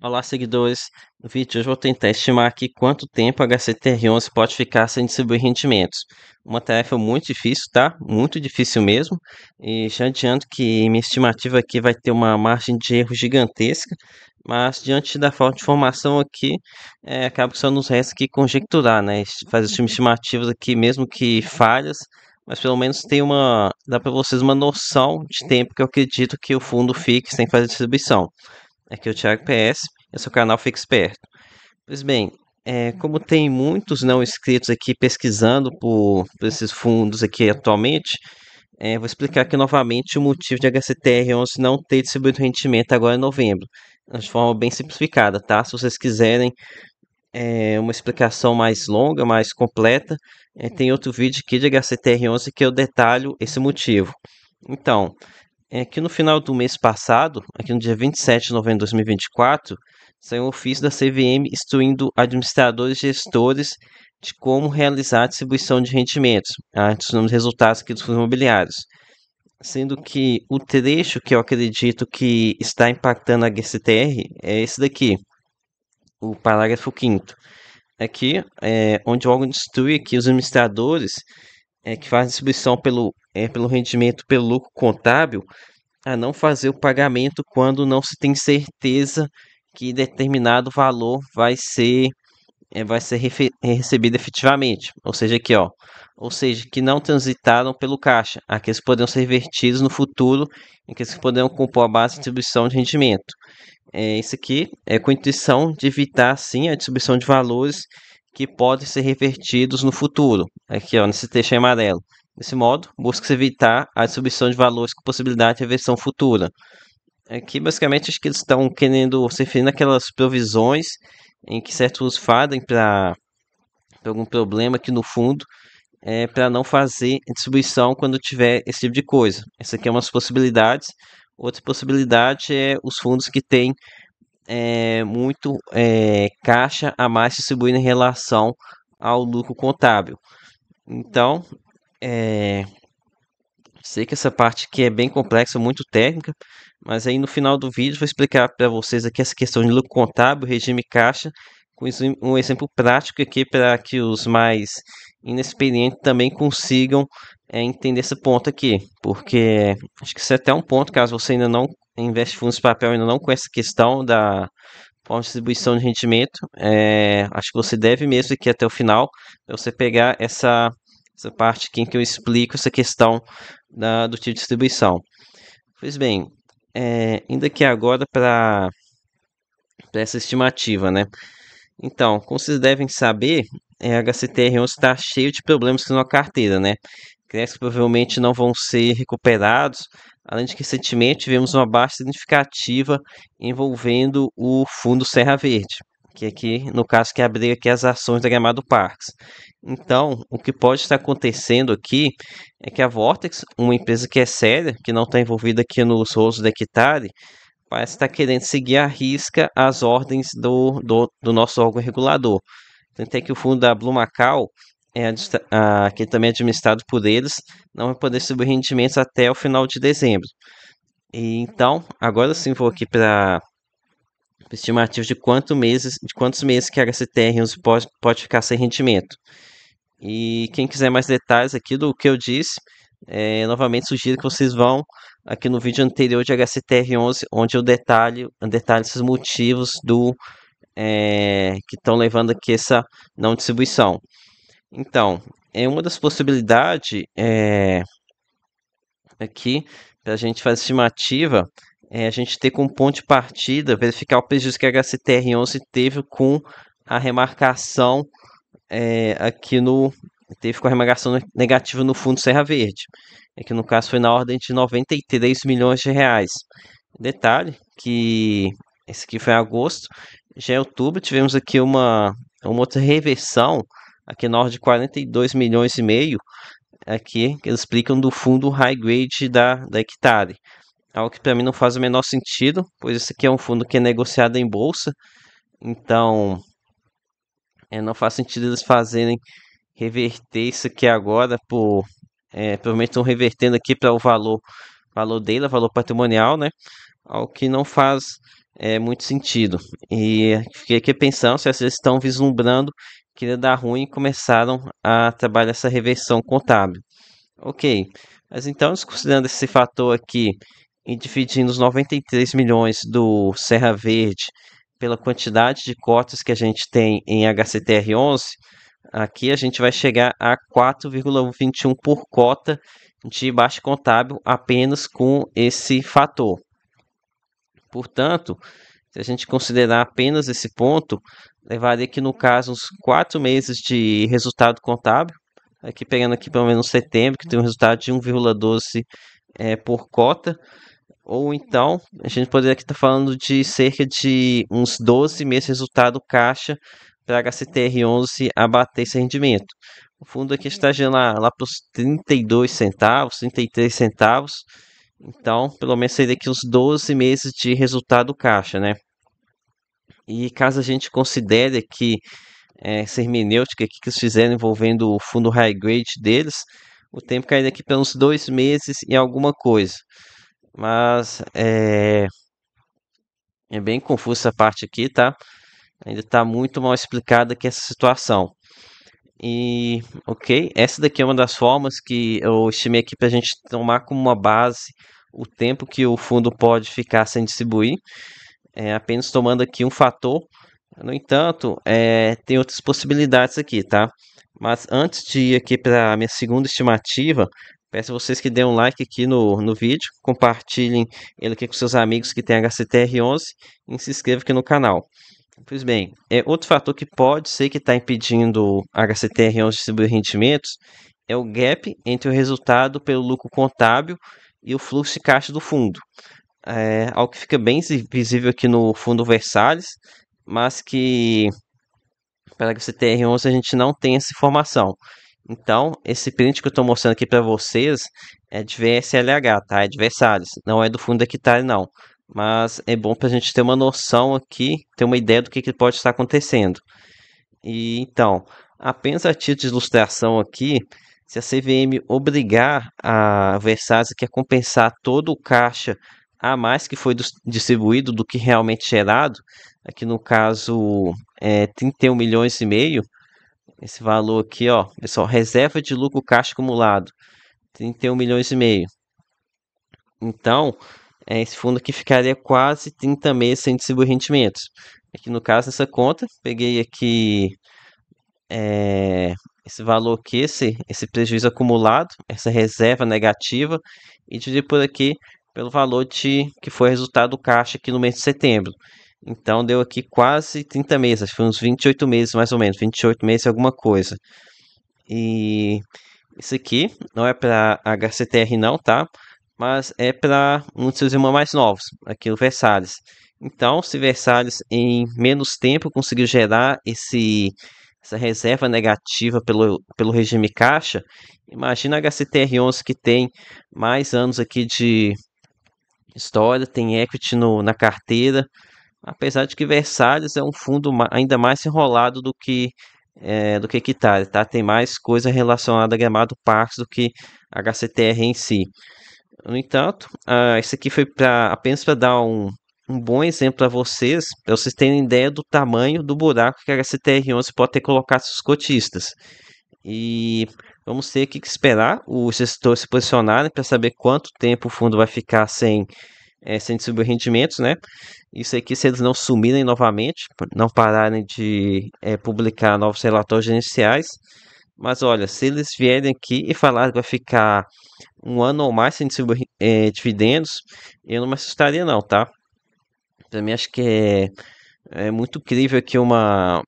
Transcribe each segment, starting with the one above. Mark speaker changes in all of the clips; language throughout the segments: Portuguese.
Speaker 1: Olá, seguidores. No vídeo de hoje eu vou tentar estimar aqui quanto tempo a HCTR11 pode ficar sem distribuir rendimentos. Uma tarefa muito difícil, tá? Muito difícil mesmo. E já adianto que minha estimativa aqui vai ter uma margem de erro gigantesca, mas diante da falta de informação aqui, acaba que só nos resta aqui conjecturar, né? Fazer estimativas aqui, mesmo que falhas, mas pelo menos dá para vocês uma noção de tempo que eu acredito que o fundo fique sem fazer distribuição. Aqui é o Thiago PS, esse é o canal Fique Esperto. Pois bem, como tem muitos não inscritos aqui pesquisando por esses fundos aqui atualmente, vou explicar aqui novamente o motivo de HCTR11 não ter distribuído rendimento agora em novembro, de forma bem simplificada, tá? Se vocês quiserem uma explicação mais longa, mais completa, tem outro vídeo aqui de HCTR11 que eu detalho esse motivo. Então, é que no final do mês passado, aqui no dia 27 de novembro de 2024, saiu um ofício da CVM instruindo administradores e gestores de como realizar a distribuição de rendimentos, dos resultados aqui dos fundos imobiliários. Sendo que o trecho que eu acredito que está impactando a GCTR é esse daqui, o parágrafo 5º. Aqui, onde o órgão instrui que os administradores que fazem distribuição pelo rendimento pelo lucro contábil a não fazer o pagamento quando não se tem certeza que determinado valor vai ser recebido efetivamente. Ou seja, aqui, ó, ou seja, que não transitaram pelo caixa, aqueles que poderão ser revertidos no futuro, aqueles que poderão compor a base de distribuição de rendimento. Isso aqui é com a intenção de evitar, sim, a distribuição de valores que podem ser revertidos no futuro. Aqui, ó, nesse texto em amarelo. Desse modo, busca-se evitar a distribuição de valores com possibilidade de reversão futura. Aqui, basicamente, acho que eles estão querendo se referir naquelas provisões em que certos fazem para algum problema aqui no fundo, para não fazer distribuição quando tiver esse tipo de coisa. Essa aqui é uma das possibilidades. Outra possibilidade é os fundos que têm muito caixa a mais distribuído em relação ao lucro contábil. Então, é, sei que essa parte aqui é bem complexa, muito técnica, mas aí no final do vídeo vou explicar para vocês aqui essa questão de lucro contábil, regime caixa, com um exemplo prático aqui para que os mais inexperientes também consigam entender esse ponto aqui, porque acho que isso é até um ponto, caso você ainda não investe em fundos de papel, ainda não conhece a questão da forma de distribuição de rendimento, acho que você deve mesmo aqui até o final, para você pegar essa parte aqui em que eu explico essa questão do tipo de distribuição. Pois bem, indo aqui agora para essa estimativa, né? Então, como vocês devem saber, a HCTR11 está cheio de problemas na carteira, né? Créditos que provavelmente não vão ser recuperados, além de que recentemente tivemos uma baixa significativa envolvendo o fundo Serra Verde, que aqui, no caso, que abriga aqui as ações da Gramado Parques. Então, o que pode estar acontecendo aqui é que a Vortex, uma empresa que é séria, que não está envolvida aqui nos rolos da Hectare, parece estar querendo seguir à risca as ordens do nosso órgão regulador. Tanto é que o fundo da Blue Macau, que também é administrado por eles, não vai poder subir rendimentos até o final de dezembro. E então, agora sim vou aqui para estimativa de quantos meses que a HCTR11 pode ficar sem rendimento. E quem quiser mais detalhes aqui do que eu disse, novamente sugiro que vocês vão aqui no vídeo anterior de HCTR11, onde eu detalho esses motivos que estão levando aqui essa não distribuição. Então, uma das possibilidades aqui para a gente fazer estimativa é a gente ter como ponto de partida, verificar o prejuízo que a HCTR11 teve com a remarcação aqui no teve com a remarcação negativa no fundo Serra Verde, que no caso foi na ordem de 93 milhões de reais. Detalhe que esse aqui foi em agosto, já em outubro tivemos aqui uma outra reversão, aqui na ordem de 42 milhões e meio, aqui que eles explicam do fundo high grade da Hectare. Algo que para mim não faz o menor sentido, pois esse aqui é um fundo que é negociado em bolsa, então não faz sentido eles fazerem reverter isso aqui agora provavelmente estão revertendo aqui para o valor dele, valor patrimonial, né? Algo que não faz muito sentido. E fiquei aqui pensando se vocês estão vislumbrando que ia dar ruim e começaram a trabalhar essa reversão contábil. Ok, mas então, desconsiderando esse fator aqui e dividindo os 93 milhões do Serra Verde pela quantidade de cotas que a gente tem em HCTR11, aqui a gente vai chegar a 4,21 por cota de baixa contábil apenas com esse fator. Portanto, se a gente considerar apenas esse ponto, levaria aqui no caso uns 4 meses de resultado contábil. Aqui pegando aqui pelo menos setembro, que tem um resultado de 1,12 por cota. Ou então, a gente poderia aqui estar falando de cerca de uns 12 meses de resultado caixa para HCTR11 abater esse rendimento. O fundo aqui está girando lá para os 32 centavos, 33 centavos. Então, pelo menos seria aqui uns 12 meses de resultado caixa, né? E caso a gente considere que essa hermenêutica aqui que eles fizeram envolvendo o fundo high grade deles, o tempo cairia aqui para uns 2 meses e alguma coisa. Mas é bem confuso essa parte aqui, tá? Ainda está muito mal explicada aqui essa situação. E, ok, essa daqui é uma das formas que eu estimei aqui para a gente tomar como uma base o tempo que o fundo pode ficar sem distribuir, apenas tomando aqui um fator. No entanto, tem outras possibilidades aqui, tá? Mas antes de ir aqui para a minha segunda estimativa, peço a vocês que dêem um like aqui no vídeo, compartilhem ele aqui com seus amigos que têm HCTR11 e se inscrevam aqui no canal. Pois bem, outro fator que pode ser que está impedindo a HCTR11 de distribuir rendimentos é o gap entre o resultado pelo lucro contábil e o fluxo de caixa do fundo. Algo que fica bem visível aqui no fundo Versalhes, mas que para a HCTR11 a gente não tem essa informação. Então, esse print que eu estou mostrando aqui para vocês é de VSLH, tá? É de Versalhes, não é do fundo Hectare, não. Mas é bom para a gente ter uma noção aqui, ter uma ideia do que pode estar acontecendo. E então, apenas a título de ilustração aqui, se a CVM obrigar a Versalhes aqui a compensar todo o caixa a mais que foi distribuído do que realmente gerado, aqui no caso 31 milhões e meio, esse valor aqui, ó, pessoal, reserva de lucro caixa acumulado, 31 milhões e meio. Então, esse fundo aqui ficaria quase 30 meses sem distribuir rendimentos. Aqui no caso, nessa conta, peguei aqui esse valor aqui, esse prejuízo acumulado, essa reserva negativa, e dividi por aqui pelo valor que foi resultado do caixa aqui no mês de setembro. Então deu aqui quase 30 meses, acho que foi uns 28 meses mais ou menos, 28 meses alguma coisa. E isso aqui não é para HCTR não, tá? Mas é para um dos seus irmãos mais novos, aqui o Versalhes. Então, se Versalhes em menos tempo conseguiu gerar essa reserva negativa pelo regime caixa, imagina a HCTR11 que tem mais anos aqui de história, tem equity na carteira, apesar de que Versalhes é um fundo ainda mais enrolado do que Hectare, tá? Tem mais coisa relacionada a Gramado Parques do que HCTR em si. No entanto, isso aqui foi apenas para dar um bom exemplo para vocês terem ideia do tamanho do buraco que a HCTR11 pode ter colocado seus cotistas. E vamos ter que esperar os gestores se posicionarem para saber quanto tempo o fundo vai ficar sem distribuir rendimentos, né? Isso aqui, se eles não sumirem novamente, não pararem de publicar novos relatórios gerenciais. Mas olha, se eles vierem aqui e falar que vai ficar um ano ou mais sem distribuir dividendos, eu não me assustaria não, tá? Para mim acho que é muito crível aqui uma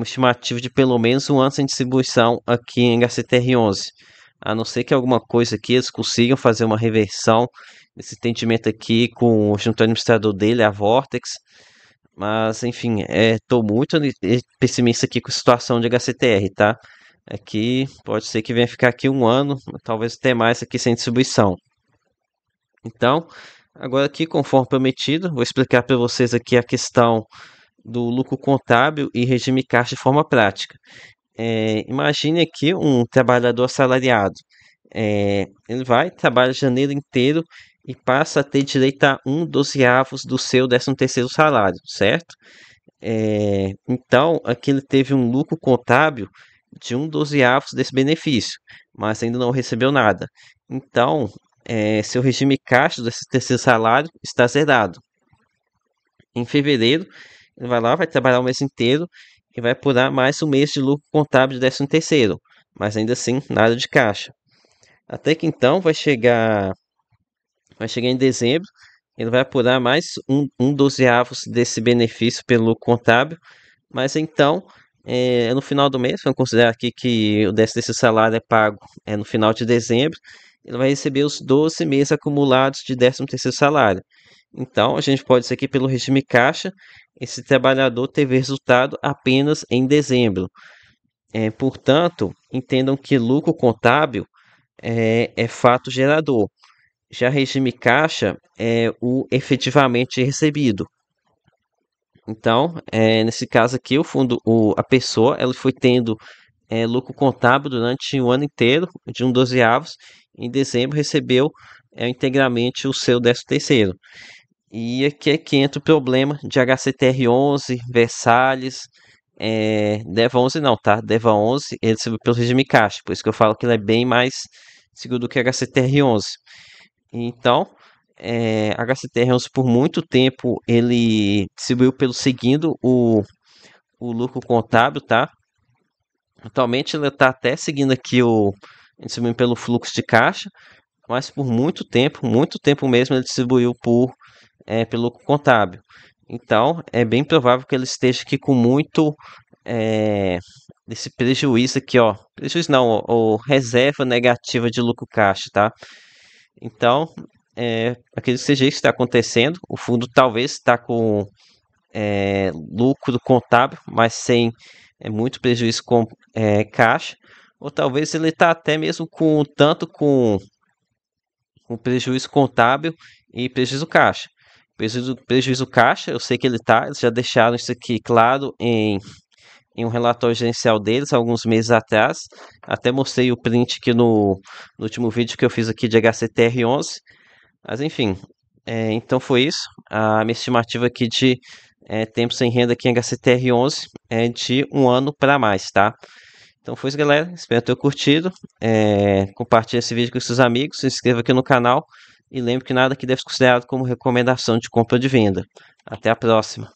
Speaker 1: estimativa de pelo menos um ano sem distribuição aqui em HCTR11. A não ser que alguma coisa aqui eles consigam fazer uma reversão desse entendimento aqui com o junto administrador dele, a Vortex. Mas, enfim, estou muito pessimista aqui com a situação de HCTR, tá? Aqui pode ser que venha ficar aqui um ano, talvez até mais aqui sem distribuição. Então, agora aqui, conforme prometido, vou explicar para vocês aqui a questão do lucro contábil e regime caixa de forma prática. Imagine aqui um trabalhador assalariado. Ele vai, trabalha janeiro inteiro e passa a ter direito a 1/12 do seu 13º salário, certo? Então, aqui ele teve um lucro contábil de 1/12 desse benefício, mas ainda não recebeu nada. Então, seu regime caixa desse terceiro salário está zerado. Em fevereiro, ele vai lá, vai trabalhar o mês inteiro e vai apurar mais um mês de lucro contábil de 13º, mas ainda assim nada de caixa. Até que então vai chegar em dezembro, ele vai apurar mais 1/12 desse benefício pelo lucro contábil, mas então, no final do mês, vamos considerar aqui que o desse salário é pago no final de dezembro, ele vai receber os 12 meses acumulados de 13º salário. Então, a gente pode dizer que pelo regime caixa, esse trabalhador teve resultado apenas em dezembro. Portanto, entendam que lucro contábil é fato gerador. Já regime caixa é o efetivamente recebido. Então, nesse caso aqui, a pessoa, ela foi tendo lucro contábil durante o ano inteiro, de 1/12. Em dezembro recebeu integralmente o seu 13º. E aqui é que entra o problema de HCTR11, Versalhes, DEVA 11 não, tá? DEVA 11 ele recebeu pelo regime caixa, por isso que eu falo que ele é bem mais seguro do que HCTR11. Então, HCTR11 por muito tempo ele distribuiu seguindo o lucro contábil, tá? Atualmente ele está até seguindo aqui distribuindo pelo fluxo de caixa, mas por muito tempo mesmo, ele distribuiu pelo lucro contábil. Então, é bem provável que ele esteja aqui com muito desse prejuízo aqui, ó. Prejuízo não, ou reserva negativa de lucro caixa, tá? Então, acredito que seja isso que está acontecendo. O fundo talvez está com lucro contábil, mas sem muito prejuízo com caixa. Ou talvez ele está até mesmo com tanto com prejuízo contábil e prejuízo caixa. Prejuízo caixa, eu sei que eles já deixaram isso aqui claro em um relatório gerencial deles alguns meses atrás. Até mostrei o print aqui no último vídeo que eu fiz aqui de HCTR11. Mas enfim, então foi isso. A minha estimativa aqui de tempo sem renda aqui em HCTR11 é de 1 ano para mais, tá? Então foi isso, galera. Espero ter curtido. Compartilhe esse vídeo com seus amigos, se inscreva aqui no canal e lembre que nada aqui deve ser considerado como recomendação de compra ou de venda. Até a próxima.